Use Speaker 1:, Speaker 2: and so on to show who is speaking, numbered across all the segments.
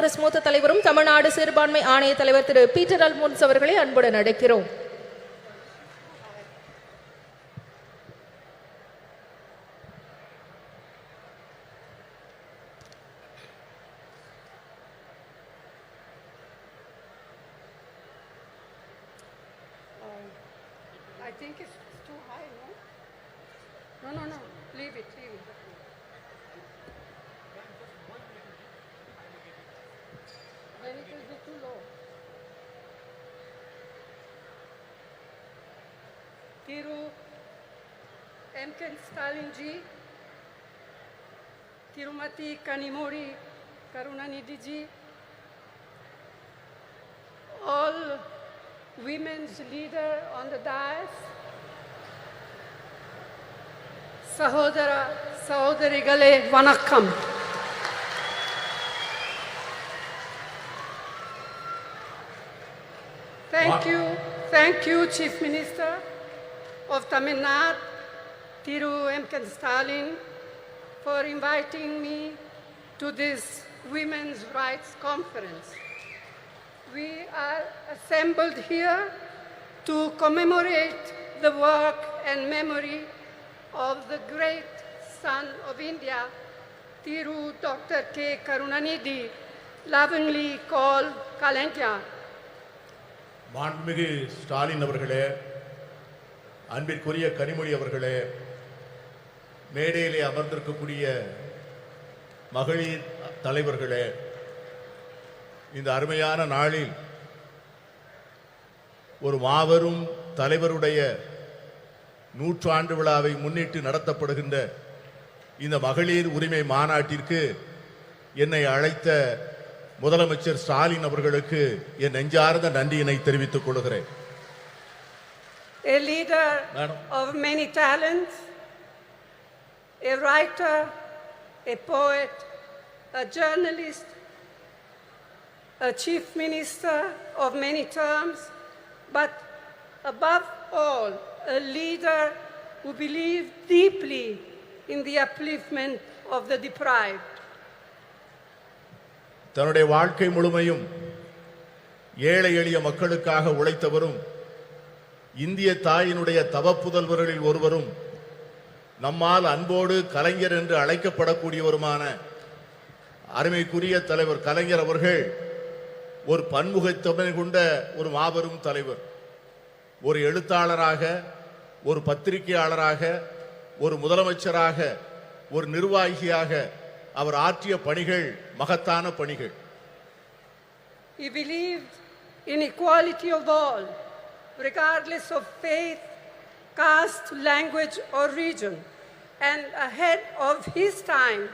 Speaker 1: காங்கிரஸ் மூத்த தலைவரும் தமிழ்நாடு சிறுபான்மை ஆணைய தலைவர் திரு பீட்டர் அல்மோன்ஸ் அவர்களை அன்புடன் அழைக்கிறோம்.
Speaker 2: I think it's too high, no? No. Leave it. Then it will be too low. Thiru M.K. Stalin ji, Tirumati Kanimori Karunanidhi ji, all women's leader on the dais, Sahodarigale Vanakkam. Thank you, Chief Minister of Tamil Nadu, Thiru M.K. Stalin, for inviting me to this Women's Rights Conference. We are assembled here to commemorate the work and memory of the great son of India, Thiru Dr. K. Karunanidhi, lovingly called Kalankya.
Speaker 3: மாண்புமிகு ஸ்டாலின் அவர்களே, அன்பிற்குரிய கனிமொழி அவர்களே, மேடையிலே அமர்ந்திருக்கக்கூடிய மகளிர் தலைவர்களே, இந்த அருமையான நாளில் ஒரு மாபெரும் தலைவருடைய 100 ஆண்டு விழாவை முன்னிட்டு நடத்தப்படுகின்ற இந்த மகளிர் உரிமை மாநாட்டிற்கு என்னை அழைத்த முதலமைச்சர் ஸ்டாலின் அவர்களுக்கு என் நெஞ்சார்ந்த நன்றியினை தெரிவித்துக் கொள்கிறேன்.
Speaker 2: A leader of many talents, a writer, a poet, a journalist, a chief minister of many terms, but above all, a leader who believed deeply in the upliftment of the deprived.
Speaker 3: தன்னுடைய வாழ்க்கை முழுமையும் ஏழை எளிய மக்களுக்காக உழைத்தவரும் இந்திய தாயினுடைய தவப்புதல்வர்களில் ஒருவரும் நம்மால் அன்போடு கலைஞர் என்று அழைக்கப்படக்கூடியவருமான அருமைக்குரிய தலைவர் கலைஞர் அவர்கள் ஒரு பன்முகத்தன்மை கொண்ட ஒரு மாபெரும் தலைவர். ஒரு எழுத்தாளராக, ஒரு பத்திரிகையாளராக, ஒரு முதலமைச்சராக, ஒரு நிர்வாகியாக அவர் ஆற்றிய பணிகள் மகத்தான பணிகள்.
Speaker 2: He believed in equality of all, regardless of faith, caste, language or region. And ahead of his time,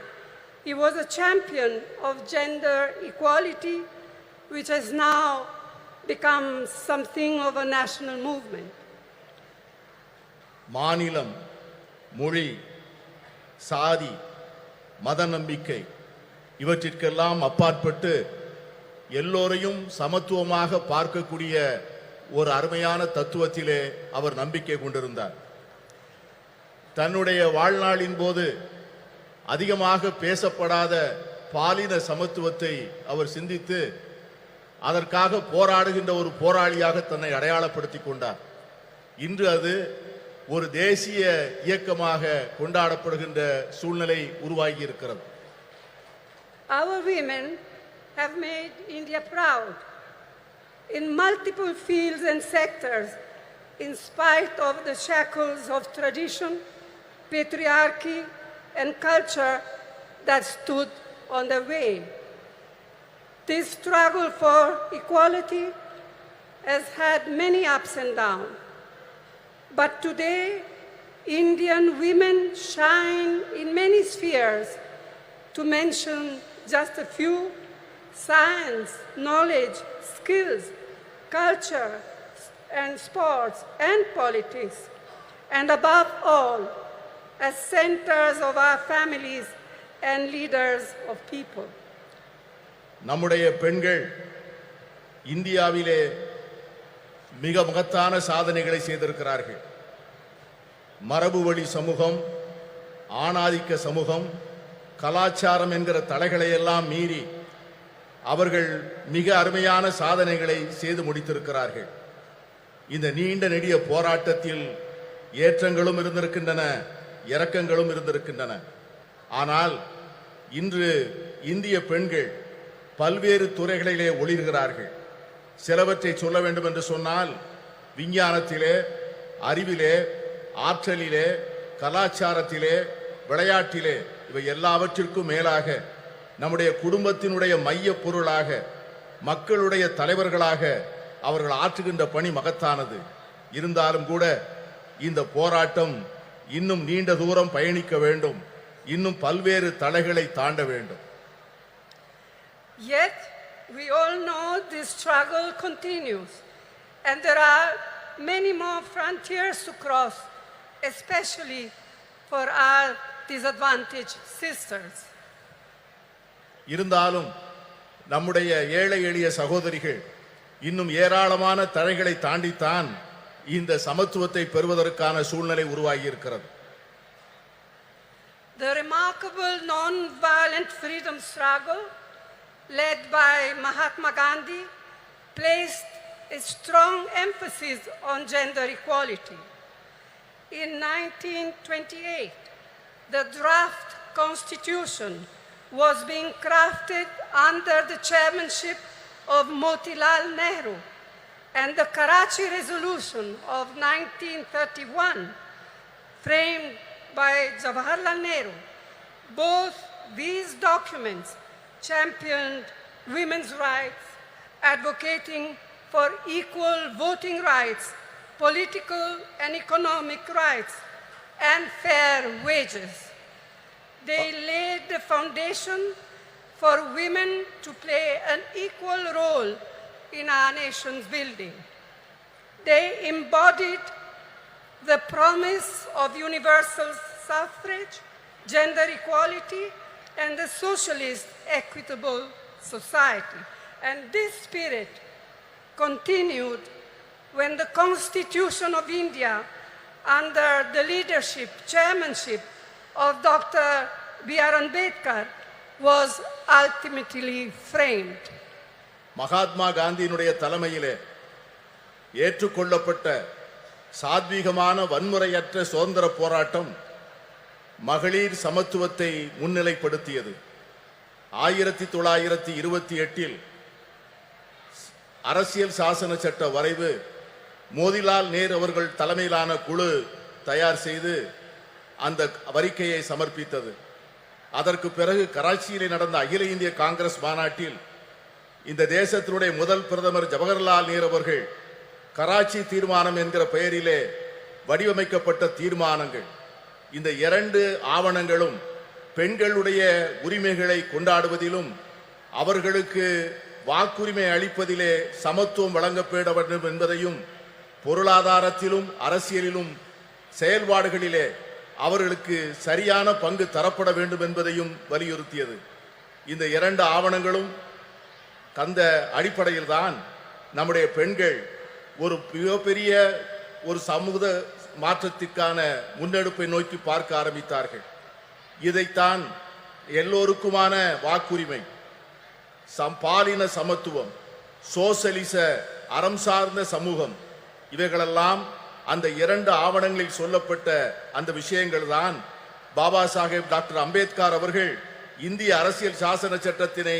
Speaker 2: he was a champion of gender equality, which has now become something of a national movement.
Speaker 3: மாநிலம், மொழி, சாதி, மத நம்பிக்கை இவற்றிற்கெல்லாம் அப்பாற்பட்டு எல்லோரையும் சமத்துவமாக பார்க்கக்கூடிய ஒரு அருமையான தத்துவத்திலே அவர் நம்பிக்கை கொண்டிருந்தார். தன்னுடைய வாழ்நாளின் போது அதிகமாக பேசப்படாத பாலின சமத்துவத்தை அவர் சிந்தித்து அதற்காக போராடுகின்ற ஒரு போராளியாக தன்னை அடையாளப்படுத்திக் கொண்டார். இன்று அது ஒரு தேசிய இயக்கமாக கொண்டாடப்படுகின்ற சூழ்நிலை உருவாகி இருக்கிறது.
Speaker 2: Our women have made India proud in multiple fields and sectors, in spite of the shackles of tradition, patriarchy, and culture that stood on their way. This struggle for equality has had many ups and downs. But today, Indian women shine in many spheres. To mention just a few: science, knowledge, skills, culture, and sports, and politics. And above all, as centers of our families and leaders of people.
Speaker 3: நம்முடைய பெண்கள் இந்தியாவிலே மிக மகத்தான சாதனைகளை செய்திருக்கிறார்கள். மரபு வழி சமூகம், ஆணாதிக்க சமூகம், கலாச்சாரம் என்கிற தடைகளை எல்லாம் மீறி அவர்கள் மிக அருமையான சாதனைகளை செய்து முடித்திருக்கிறார்கள். இந்த நீண்ட நெடிய போராட்டத்தில் ஏற்றங்களும் இருந்திருக்கின்றன, இரக்கங்களும் இருந்திருக்கின்றன. ஆனால் இன்று இந்திய பெண்கள் பல்வேறு துறைகளிலே ஒளிர்கிறார்கள். சிலவற்றை சொல்ல வேண்டும் என்று சொன்னால், விஞ்ஞானத்திலே, அறிவிலே, ஆற்றலிலே, கலாச்சாரத்திலே, விளையாட்டிலே, இவை எல்லாவற்றிற்கும் மேலாக நம்முடைய குடும்பத்தினுடைய மைய பொருளாக, மக்களுடைய தலைவர்களாக அவர்கள் ஆற்றுகின்ற பணி மகத்தானது. இருந்தாலும் கூட இந்த போராட்டம் இன்னும் நீண்ட தூரம் பயணிக்க வேண்டும், இன்னும் பல்வேறு தடைகளை தாண்ட வேண்டும்.
Speaker 2: Yet, we all know this struggle continues, and there are many more frontiers to cross, especially for our disadvantaged sisters.
Speaker 3: இருந்தாலும் நம்முடைய ஏழை எளிய சகோதரிகள் இன்னும் ஏராளமான தடைகளை தாண்டித்தான் இந்த சமத்துவத்தை பெறுவதற்கான சூழ்நிலை உருவாகி இருக்கிறது.
Speaker 2: The remarkable non-violent freedom struggle led by Mahatma Gandhi placed a strong emphasis on gender equality. In 1928, the draft constitution was being crafted under the chairmanship of Motilal Nehru, and the Karachi Resolution of 1931, framed by Jawaharlal Nehru. Both these documents championed women's rights, advocating for equal voting rights, political and economic rights, and fair wages. They laid the foundation for women to play an equal role in our nation's building. They embodied the promise of universal suffrage, gender equality, and the socialist equitable society. And this spirit continued when the Constitution of India, under the leadership, chairmanship of Dr. B.R. Ambedkar, was ultimately framed.
Speaker 3: Mahatma காந்தியினுடைய தலைமையிலே ஏற்றுக்கொள்ளப்பட்ட சாத்வீகமான வன்முறையற்ற சுதந்திர போராட்டம் மகளிர் சமத்துவத்தை முன்னிலைப்படுத்தியது. 1928 அரசியல் சாசன சட்ட வரைவு மோதிலால் நேரு அவர்கள் தலைமையிலான குழு தயார் செய்து அந்த அறிக்கையை சமர்ப்பித்தது. அதற்கு பிறகு கராச்சியிலே நடந்த அகில இந்திய காங்கிரஸ் மாநாட்டில் இந்த தேசத்தினுடைய முதல் பிரதமர் ஜவஹர்லால் நேரு அவர்கள் கராச்சி தீர்மானம் என்கிற பெயரிலே வடிவமைக்கப்பட்ட தீர்மானங்கள், இந்த இரண்டு ஆவணங்களும் பெண்களுடைய உரிமைகளை கொண்டாடுவதிலும் அவர்களுக்கு வாக்குரிமை அளிப்பதிலே சமத்துவம் வழங்கப்பட வேண்டும் என்பதையும், பொருளாதாரத்திலும் அரசியலிலும் செயல்பாடுகளிலே அவர்களுக்கு சரியான பங்கு தரப்பட வேண்டும் என்பதையும் வலியுறுத்தியது. இந்த இரண்டு ஆவணங்களும் அந்த அடிப்படையில் தான் நம்முடைய பெண்கள் ஒரு மிகப்பெரிய ஒரு சமூக மாற்றத்திற்கான முன்னெடுப்பை நோக்கி பார்க்க ஆரம்பித்தார்கள். இதைத்தான் எல்லோருக்குமான வாக்குரிமை, பாலின சமத்துவம், சோசலிச அறம் சார்ந்த சமூகம், இவைகளெல்லாம் அந்த இரண்டு ஆவணங்களில் சொல்லப்பட்ட அந்த விஷயங்கள் தான் பாபா சாஹேப் டாக்டர் அம்பேத்கர் அவர்கள் இந்திய அரசியல் சாசன சட்டத்தினை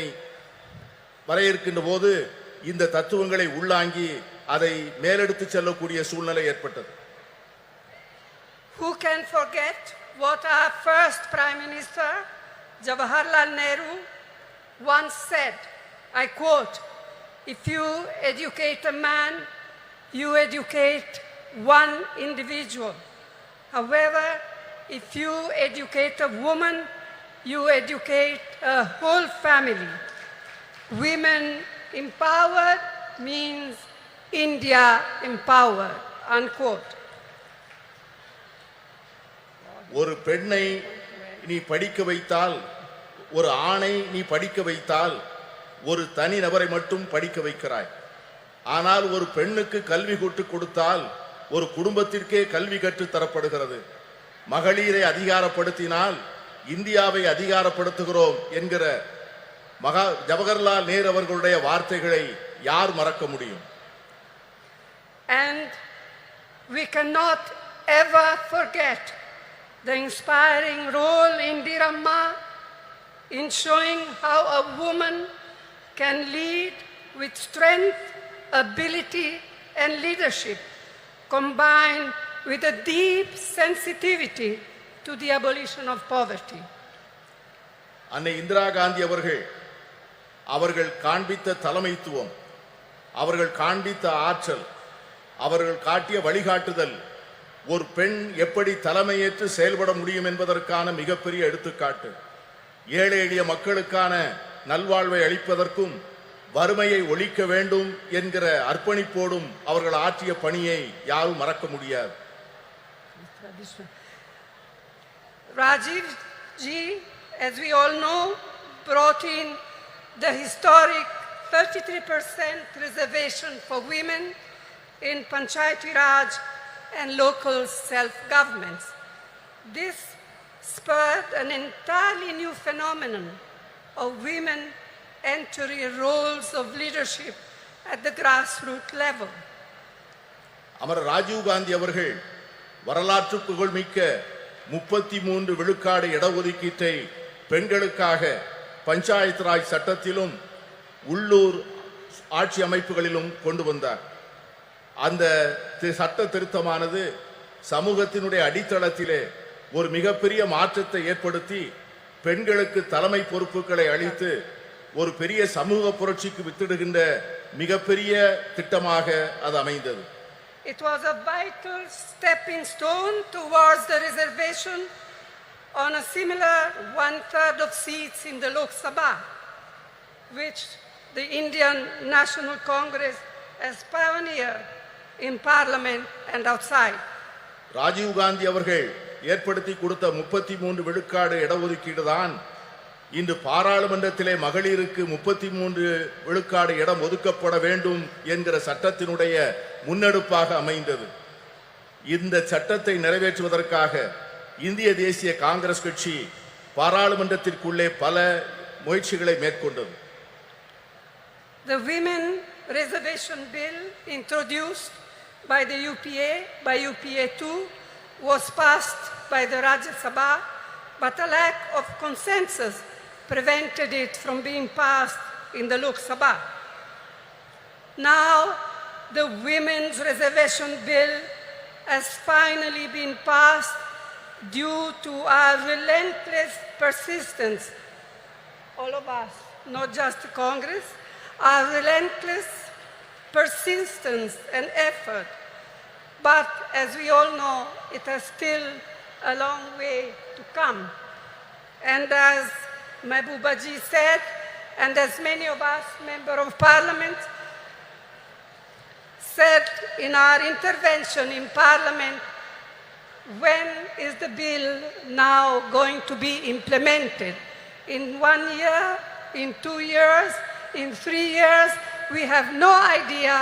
Speaker 3: வரையறுக்கின்ற போது இந்த தத்துவங்களை உள்ளாங்கி அதை மேலெடுத்து செல்லக்கூடிய சூழ்நிலை ஏற்பட்டது.
Speaker 2: Who can forget what our first Prime Minister, Jawaharlal Nehru, once said, I quote, "If you educate a man, you educate one individual. However, if you educate a woman, you educate a whole family. Women empowered means India empowered," unquote.
Speaker 3: ஒரு பெண்ணை நீ படிக்க வைத்தால், ஒரு ஆணை நீ படிக்க வைத்தால் ஒரு தனி நபரை மட்டும் படிக்க வைக்கிறாய். ஆனால் ஒரு பெண்ணுக்கு கல்வி கற்றுக் கொடுத்தால் ஒரு குடும்பத்திற்கே கல்வி கற்றுத் தரப்படுகிறது. மகளிரை அதிகாரப்படுத்தினால் இந்தியாவை அதிகாரப்படுத்துகிறோம் என்கிற ஜவஹர்லால் நேரு அவர்களுடைய வார்த்தைகளை யார் மறக்க முடியும்?
Speaker 2: And we cannot ever forget the inspiring role Indira Ma in showing how a woman can lead with strength, ability and leadership, combined with a deep sensitivity to the abolition of poverty.
Speaker 3: அன்னை இந்திரா காந்தி அவர்கள் காண்பித்த தலைமைத்துவம், அவர்கள் காண்பித்த ஆற்றல், அவர்கள் காட்டிய வழிகாட்டுதல் ஒரு பெண் எப்படி தலைமையேற்று செயல்பட முடியும் என்பதற்கான மிகப்பெரிய எடுத்துக்காட்டு. ஏழை எளிய மக்களுக்கான நல்வாழ்வை அளிப்பதற்கும் வறுமையை ஒழிக்க வேண்டும் என்கிற அர்ப்பணிப்போடும் அவர்கள் ஆற்றிய பணியை யாரும் மறக்க முடியாது.
Speaker 2: Rajiv ji, as we all know, brought in the historic 33% reservation for women in Panchayati Raj and local self-governments. This spurred an entirely new phenomenon of women entering roles of leadership at the grassroots level.
Speaker 3: அமர ராஜீவ் காந்தி அவர்கள் வரலாற்று புகழ்மிக்க 33 விழுக்காடு இடஒதுக்கீட்டை பெண்களுக்காக பஞ்சாயத்து ராஜ் சட்டத்திலும் உள்ளூர் ஆட்சி அமைப்புகளிலும் கொண்டு வந்தார். அந்த சட்ட திருத்தமானது சமூகத்தினுடைய அடித்தளத்திலே ஒரு மிகப்பெரிய மாற்றத்தை ஏற்படுத்தி பெண்களுக்கு தலைமை பொறுப்புகளை அளித்து ஒரு பெரிய சமூக புரட்சிக்கு வித்திடுகின்ற மிகப்பெரிய திட்டமாக அது அமைந்தது.
Speaker 2: It was a vital stepping stone towards the reservation on a similar 1/3 of seats in the Lok Sabha, which the Indian National Congress has pioneered in parliament and outside.
Speaker 3: Rajiv Gandhi அவர்கள் ஏற்படுத்தி கொடுத்த 33 விழுக்காடு இடஒதுக்கீடு தான் இன்று பாராளுமன்றத்திலே மகளிருக்கு 33 விழுக்காடு இடம் ஒதுக்கப்பட வேண்டும் என்கிற சட்டத்தினுடைய முன்னெடுப்பாக அமைந்தது. இந்த சட்டத்தை நிறைவேற்றுவதற்காக இந்திய தேசிய காங்கிரஸ் கட்சி பாராளுமன்றத்திற்குள்ளே பல முயற்சிகளை மேற்கொண்டது.
Speaker 2: The Women Reservation Bill introduced by the UPA, by UPA 2, was passed by the Rajya Sabha, but a lack of consensus prevented it from being passed in the Lok Sabha. Now, the Women's Reservation Bill has finally been passed due to our relentless persistence, all of us, not just Congress, our relentless persistence and effort. But as we all know, it has still a long way to come. And as Mehbooba ji said, and as many of us, Member of Parliament, said in our intervention in Parliament, when is the bill now going to be implemented? In 1 year, in 2 years, in 3 years? We have no idea.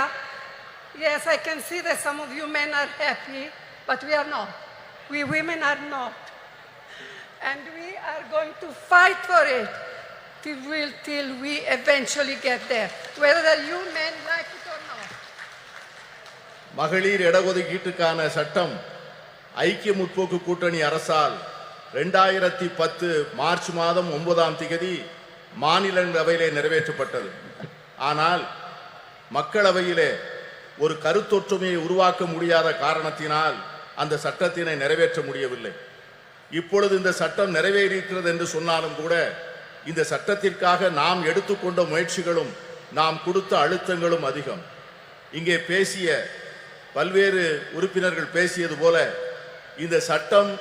Speaker 2: Yes, I can see that some of you men are happy, but we are not. We women are not. And we are going to fight for it till we eventually get there, whether you men like it or not.
Speaker 3: மகளிர் இடஒதுக்கீட்டுக்கான சட்டம் ஐக்கிய முற்போக்கு கூட்டணி அரசால் 2010 March மாதம் 9ஆம் தேதி மாநிலங்களவையிலே நிறைவேற்றப்பட்டது. ஆனால் மக்களவையிலே ஒரு கருத்தொற்றுமையை உருவாக்க முடியாத காரணத்தினால் அந்த சட்டத்தினை நிறைவேற்ற முடியவில்லை. இப்பொழுது இந்த சட்டம் நிறைவேறியிருக்கிறது என்று சொன்னாலும் கூட இந்த சட்டத்திற்காக நாம் எடுத்துக்கொண்ட முயற்சிகளும் நாம் கொடுத்த அழுத்தங்களும் அதிகம். இங்கே பேசிய பல்வேறு உறுப்பினர்கள் பேசியது போல இந்த சட்டம்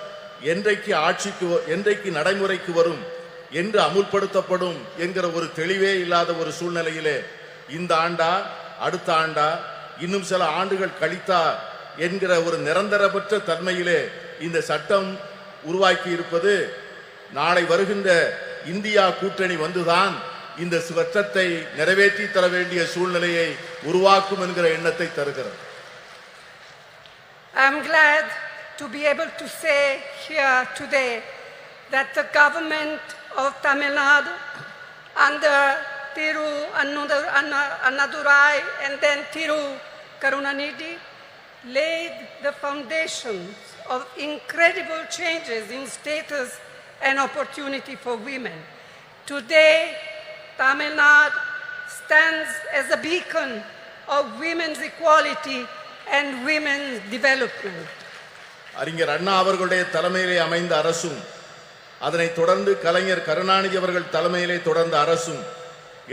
Speaker 3: என்றைக்கு நடைமுறைக்கு வரும், என்று அமுல்படுத்தப்படும் என்கிற ஒரு தெளிவே இல்லாத ஒரு சூழ்நிலையிலே இந்த ஆண்டா அடுத்த ஆண்டா இன்னும் சில ஆண்டுகள் கழித்தா என்கிற ஒரு நிரந்தரமற்ற தன்மையிலே இந்த சட்டம் உருவாக்கி இருப்பது நாளை வருகின்ற இந்தியா கூட்டணி வந்துதான் இந்த சட்டத்தை நிறைவேற்றி தர வேண்டிய சூழ்நிலையை உருவாக்கும் என்கிற எண்ணத்தை தருகிறது.
Speaker 2: I am glad to be able to say here today that the government of Tamil Nadu under Thiru Annadurai and then Thiru Karunanidhi, laid the foundations of incredible changes in status and opportunity for women. Today, Tamil Nadu stands as a beacon of women's equality and women's development.
Speaker 3: அறிஞர் அண்ணா அவர்களுடைய தலைமையிலே அமைந்த அரசும் அதனைத் தொடர்ந்து கலைஞர் கருணாநிதி அவர்கள் தலைமையிலே தொடர்ந்த அரசும்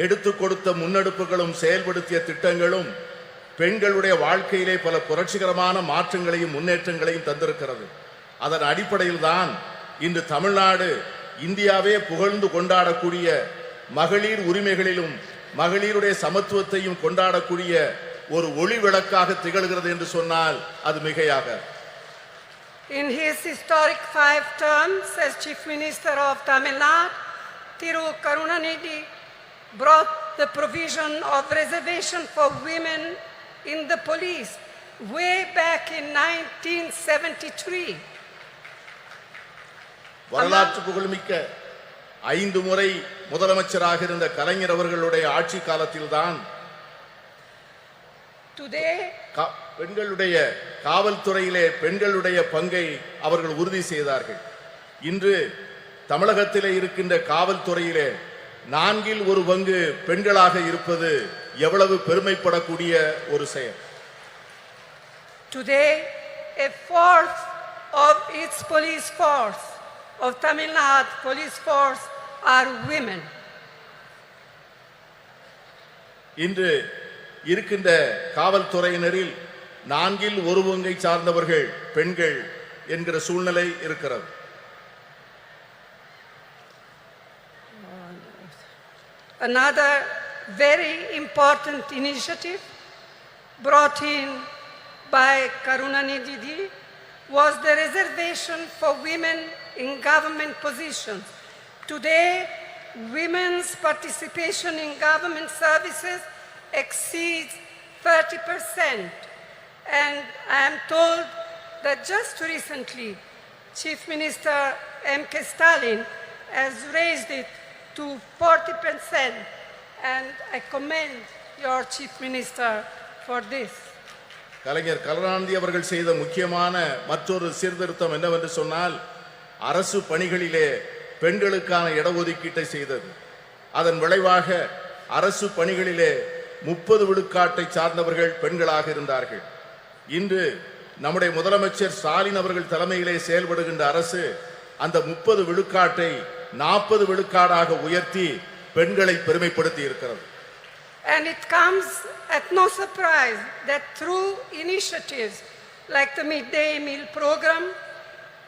Speaker 3: எடுத்து கொடுத்த முன்னெடுப்புகளும் செயல்படுத்திய திட்டங்களும் பெண்களுடைய வாழ்க்கையிலே பல புரட்சிகரமான மாற்றங்களையும் முன்னேற்றங்களையும் தந்திருக்கிறது. அதன் அடிப்படையில் தான் இன்று தமிழ்நாடு இந்தியாவே புகழ்ந்து கொண்டாடக்கூடிய மகளிர் உரிமைகளிலும் மகளிருடைய சமத்துவத்தையும் கொண்டாடக்கூடிய ஒரு ஒளி விளக்காக திகழ்கிறது என்று சொன்னால் அது மிகையாக.
Speaker 2: In his historic 5 terms as Chief Minister of Tamil Nadu, Thiru Karunanidhi brought the provision of reservation for women in the police way back in 1973.
Speaker 3: வரலாற்று புகழ்மிக்க 5 முறை முதலமைச்சராக இருந்த கலைஞர் அவர்களுடைய ஆட்சி காலத்தில்தான் பெண்களுடைய காவல்துறையிலே பெண்களுடைய பங்கை அவர்கள் உறுதி செய்தார்கள். இன்று தமிழகத்திலே இருக்கின்ற காவல்துறையிலே 1/4 பங்கு பெண்களாக இருப்பது எவ்வளவு பெருமைப்படக்கூடிய ஒரு செயல்.
Speaker 2: Today, 1/4 of its police force, of Tamil Nadu police force, are women.
Speaker 3: இன்று இருக்கின்ற காவல்துறையினரில் 1/4 பங்கை சார்ந்தவர்கள் பெண்கள் என்கிற சூழ்நிலை இருக்கிறது.
Speaker 2: Another very important initiative brought in by Karunanidhi was the reservation for women in government positions. Today, women's participation in government services exceeds 30%, and I am told that just recently Chief Minister M.K. Stalin has raised it to 40%, and I commend your Chief Minister for this.
Speaker 3: கலைஞர் கருணாநிதி அவர்கள் செய்த முக்கியமான மற்றொரு சீர்திருத்தம் என்னவென்று சொன்னால் அரசு பணிகளிலே பெண்களுக்கான இடஒதுக்கீட்டை செய்தது. அதன் விளைவாக அரசு பணிகளிலே 30 விழுக்காட்டை சார்ந்தவர்கள் பெண்களாக இருந்தார்கள். இன்று நம்முடைய முதலமைச்சர் ஸ்டாலின் அவர்கள் தலைமையிலே செயல்படுகின்ற அரசு அந்த 30 விழுக்காட்டை 40 விழுக்காடாக உயர்த்தி பெண்களை பெருமைப்படுத்தி இருக்கிறது.
Speaker 2: And it comes at no surprise that through initiatives like the midday meal program,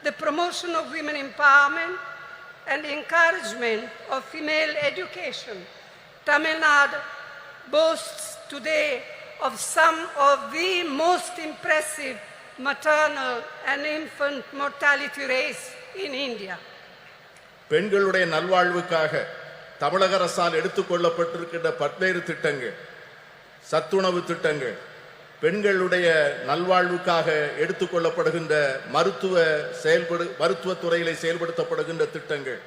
Speaker 2: the promotion of women empowerment, and the encouragement of female education, Tamil Nadu boasts today of some of the most impressive maternal and infant mortality rates in India.
Speaker 3: பெண்களுடைய நல்வாழ்வுக்காக தமிழக அரசால் எடுத்துக்கொள்ளப்பட்டிருக்கின்ற பல்வேறு திட்டங்கள், சத்துணவு திட்டங்கள், பெண்களுடைய நல்வாழ்வுக்காக எடுத்துக்கொள்ளப்படுகின்ற மருத்துவத்துறையிலே செயல்படுத்தப்படுகின்ற திட்டங்கள்,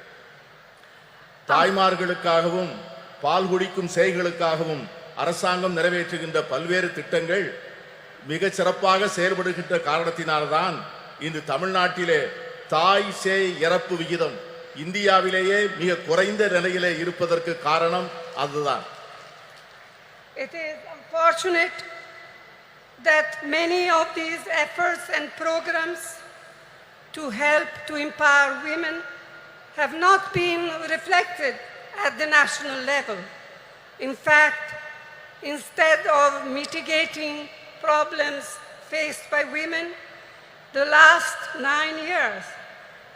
Speaker 3: தாய்மார்களுக்காகவும் பால் குடிக்கும் சேய்களுக்காகவும் அரசாங்கம் நிறைவேற்றுகின்ற பல்வேறு திட்டங்கள் மிக சிறப்பாக செயல்படுகின்ற காரணத்தினால்தான் இன்று தமிழ்நாட்டிலே தாய் சேய் இறப்பு விகிதம் இந்தியாவிலேயே மிக குறைந்த நிலையிலே இருப்பதற்கு காரணம் அதுதான்.
Speaker 2: It is unfortunate that many of these efforts and programs to help to empower women have not been reflected at the national level. In fact, instead of mitigating problems faced by women, the last 9 years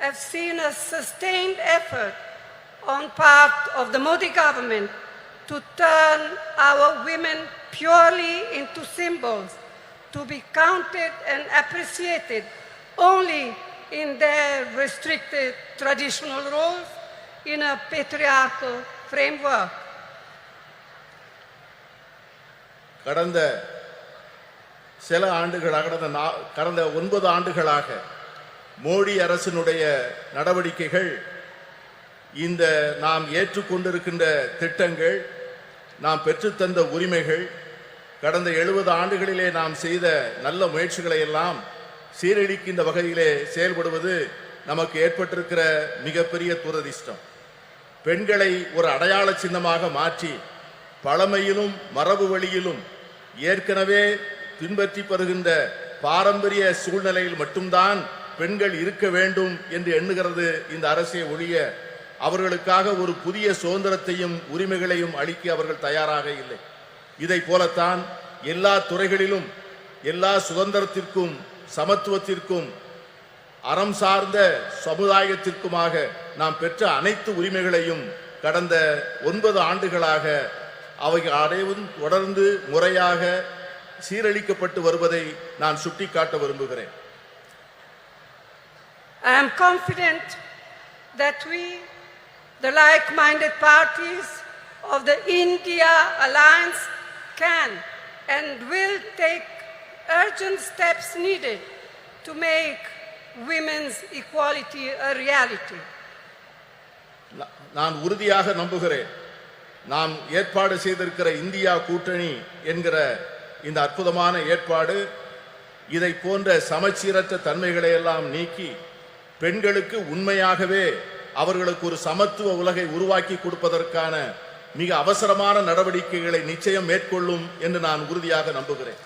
Speaker 2: have seen a sustained effort on part of the Modi government to turn our women purely into symbols, to be counted and appreciated only in their restricted traditional roles in a patriarchal framework.
Speaker 3: கடந்த சில ஆண்டுகளாக கடந்த 9 ஆண்டுகளாக மோடி அரசினுடைய நடவடிக்கைகள் இந்த நாம் ஏற்றுக்கொண்டிருக்கின்ற திட்டங்கள், நாம் பெற்றுத்தந்த உரிமைகள், கடந்த 70 ஆண்டுகளிலே நாம் செய்த நல்ல முயற்சிகளை எல்லாம் சீரழிக்கின்ற வகையிலே செயல்படுவது நமக்கு ஏற்பட்டிருக்கிற மிகப்பெரிய துரதிர்ஷ்டம். பெண்களை ஒரு அடையாள சின்னமாக மாற்றி பழமையிலும் மரபு வழியிலும் ஏற்கனவே பின்பற்றி வருகின்ற பாரம்பரிய சூழ்நிலையில் மட்டும்தான் பெண்கள் இருக்க வேண்டும் என்று எண்ணுகிறது இந்த அரசை ஒழிய அவர்களுக்காக ஒரு புதிய சுதந்திரத்தையும் உரிமைகளையும் அளிக்க அவர்கள் தயாராக இல்லை. இதை போலத்தான் எல்லா துறைகளிலும் எல்லா சுதந்திரத்திற்கும் சமத்துவத்திற்கும் அறம் சார்ந்த சமுதாயத்திற்குமாக நாம் பெற்ற அனைத்து உரிமைகளையும் கடந்த 9 ஆண்டுகளாக அவைகள் அனைவரும் தொடர்ந்து முறையாக சீரழிக்கப்பட்டு வருவதை நான் சுட்டிக்காட்ட விரும்புகிறேன்.
Speaker 2: I am confident that we, the like-minded parties of the India Alliance, can and will take urgent steps needed to make women's equality a reality.
Speaker 3: நான் உறுதியாக நம்புகிறேன், நாம் ஏற்பாடு செய்திருக்கிற இந்தியா கூட்டணி என்கிற இந்த அற்புதமான ஏற்பாடு இதை போன்ற சமச்சீரற்ற தன்மைகளை எல்லாம் நீக்கி பெண்களுக்கு உண்மையாகவே அவர்களுக்கு ஒரு சமத்துவ உலகை உருவாக்கி கொடுப்பதற்கான மிக அவசரமான நடவடிக்கைகளை நிச்சயம் மேற்கொள்ளும் என்று நான் உறுதியாக நம்புகிறேன்.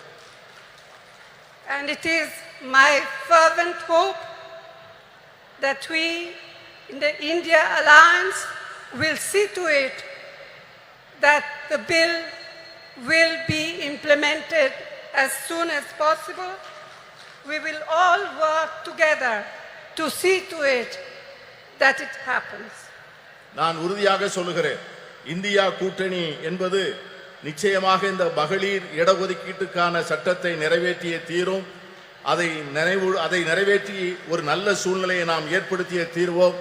Speaker 2: And it is my fervent hope that we in the India Alliance will see to it that the bill will be implemented as soon as possible. We will all work together to see to it that it happens.
Speaker 3: நான் உறுதியாக சொல்லுகிறேன், India கூட்டணி என்பது நிச்சயமாக இந்த மகளிர் இடஒதுக்கீட்டுக்கான சட்டத்தை நிறைவேற்றிய தீரும். அதை நிறைவேற்றி ஒரு நல்ல சூழ்நிலையை நாம் ஏற்படுத்திய தீர்வோம்.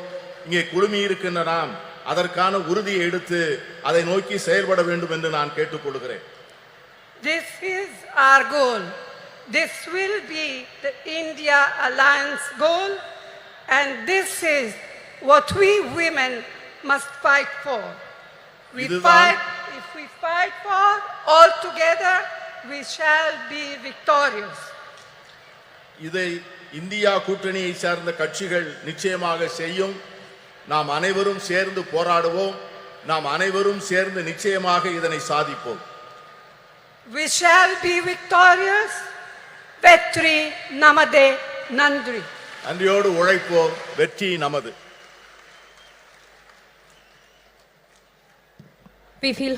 Speaker 3: இங்கே குழுமி இருக்கின்ற நாம் அதற்கான உறுதியை எடுத்து அதை நோக்கி செயல்பட வேண்டும் என்று நான் கேட்டுக்கொள்கிறேன்.
Speaker 2: This is our goal. This will be the India Alliance goal, and this is what we women must fight for. If we fight for all together, we shall be victorious.
Speaker 3: இதை இந்தியா கூட்டணியை சார்ந்த கட்சிகள் நிச்சயமாக செய்யும். நாம் அனைவரும் சேர்ந்து போராடுவோம். நாம் அனைவரும் சேர்ந்து நிச்சயமாக இதனை சாதிப்போம்.
Speaker 2: We shall be victorious. Vetri namade nandri.
Speaker 3: நன்றியோடு உழைப்போம். வெற்றி நமது.
Speaker 1: We feel